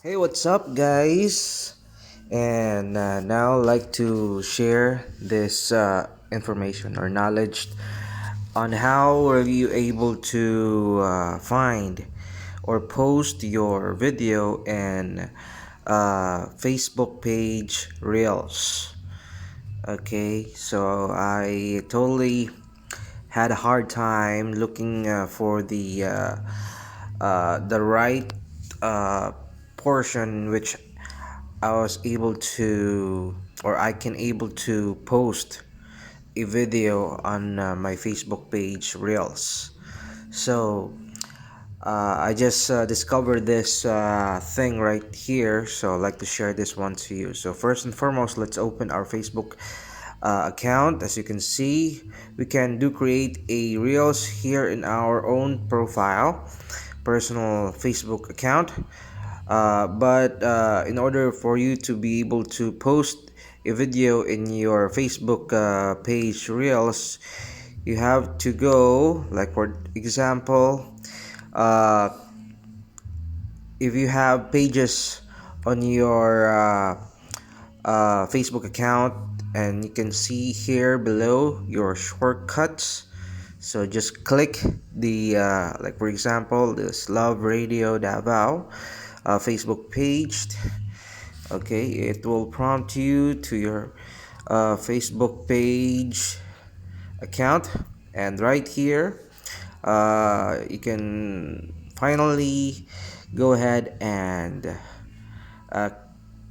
Hey, what's up, guys? And now I'd like to share this information or knowledge on how are you able to find or post your video in Facebook page Reels. Okay, so I totally had a hard time looking for the right uh, portion which I was able to or I can able to post a video on my Facebook page Reels. So I just discovered this thing right here, so I'd like to share this one to you. So first and foremost, let's open our Facebook account. As you can see, we can create a Reels here in our own profile, personal Facebook account. But in order for you to be able to post a video in your Facebook page Reels, you have to go, like for example, uh, if you have pages on your Facebook account, and you can see here below your shortcuts. So just click the like for example this Love Radio Davao Facebook page. Okay, it will prompt you to your Facebook page account, and right here you can finally go ahead and uh,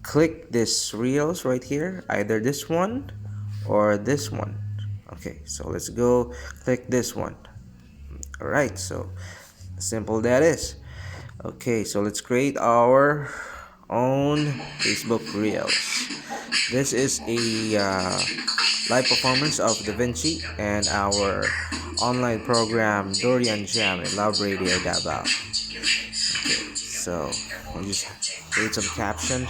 click this reels right here, either this one or this one. Okay, so let's go click this one. All right, so simple that is. Okay, so let's create our own Facebook reels. This is a live performance of Da Vinci and our online program Dorian Jam in Love Radio Davao. Okay, so I'll just create some caption.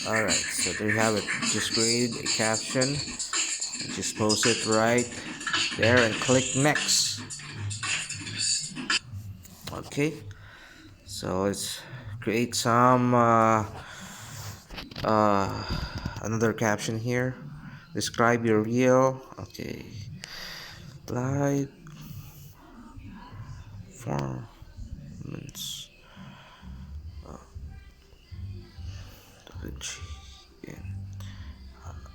Alright, so there you have it. Just create a caption. Just post it right there and click next. Okay, so let's create some uh, another caption here. Describe your reel. Okay, live performance Da Vinci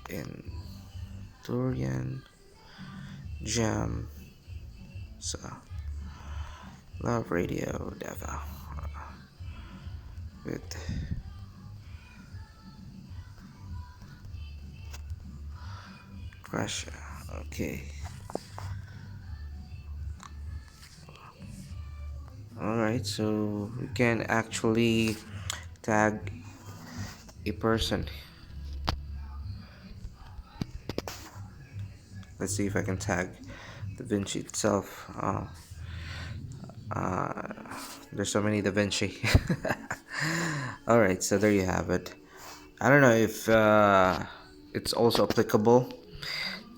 in Dorian Jam sa Love Radio Davao with Russia. Okay. Alright, so we can actually tag a person. Let's see if I can tag Da Vinci itself. Uh, there's so many Da Vinci. Alright, so there you have it. I don't know if it's also applicable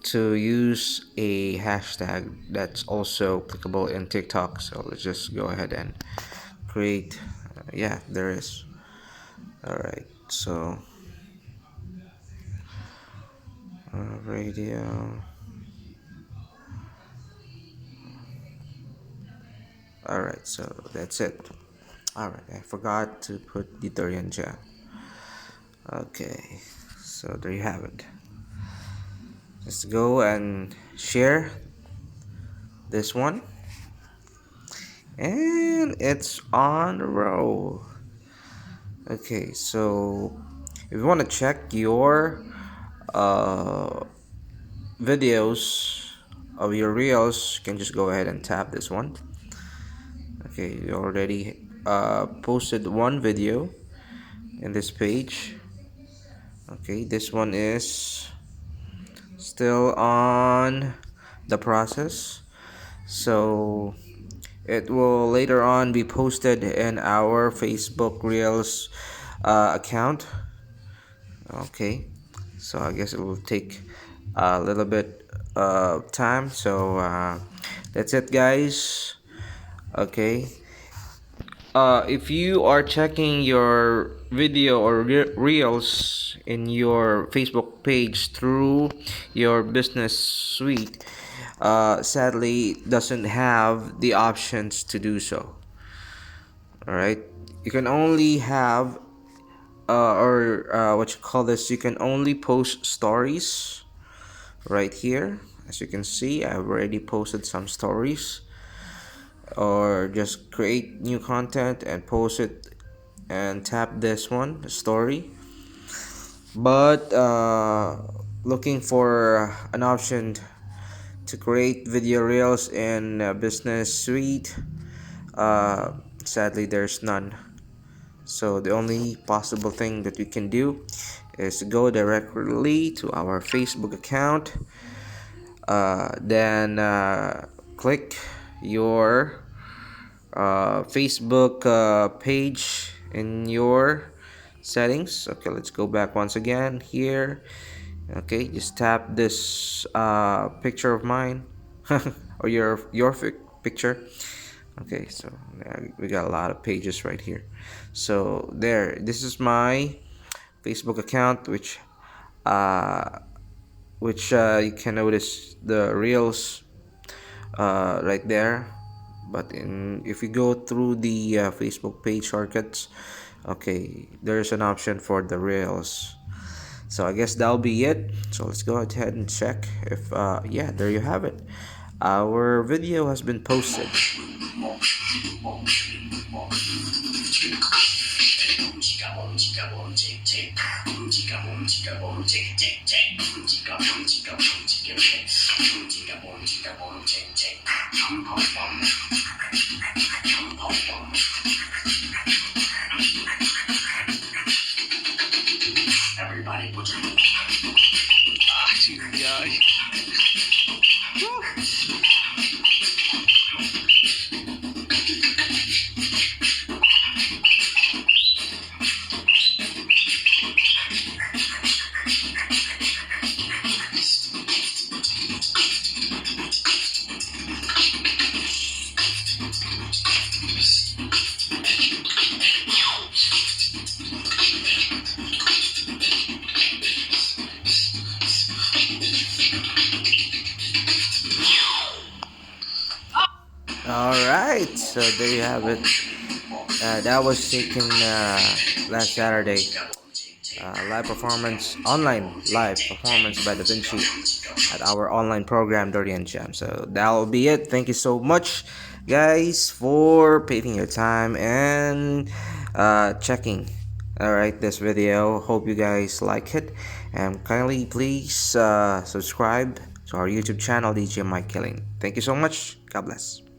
to use a hashtag that's also applicable in TikTok. So let's just go ahead and create. Yeah, there is. Alright, so radio. Alright, so that's it. Alright, I forgot to put the Dorian Jam. Okay, so there you have it. Just go and share this one, and it's on the roll. Okay, so if you want to check your uh, videos of your reels, you can just go ahead and tap this one. Okay, you already posted one video in this page. Okay, this one is still on the process. So it will later on be posted in our Facebook Reels account. Okay, so I guess it will take a little bit of time. So that's it, guys. Okay, if you are checking your video or reels in your Facebook page through your business suite, sadly doesn't have the options to do so. All right, you can only have or what you call this, you can only post stories right here. As you can see, I've already posted some stories, or just create new content and post it and tap this one, the story. But looking for an option to create video reels in business suite, uh, sadly there's none. So the only possible thing that we can do is to go directly to our Facebook account, then click your Facebook page in your settings. Okay, let's go back once again here. Okay, just tap this picture of mine or your picture. Okay, so we got a lot of pages right here. So there, this is my Facebook account, uh, which you can notice the reels right there. But if you go through the Facebook page shortcuts, okay, there's an option for the reels. So I guess that'll be it. So let's go ahead and check if yeah, there you have it. Our video has been posted. Everybody put your All right, so there you have it. That was taken last Saturday. Live performance, online live performance by Da Vinci at our online program, Dirty and Jam. So that'll be it. Thank you so much, guys, for taking your time and checking. All right, this video. Hope you guys like it, and kindly please subscribe to our YouTube channel, DJ Mike Killing. Thank you so much. God bless.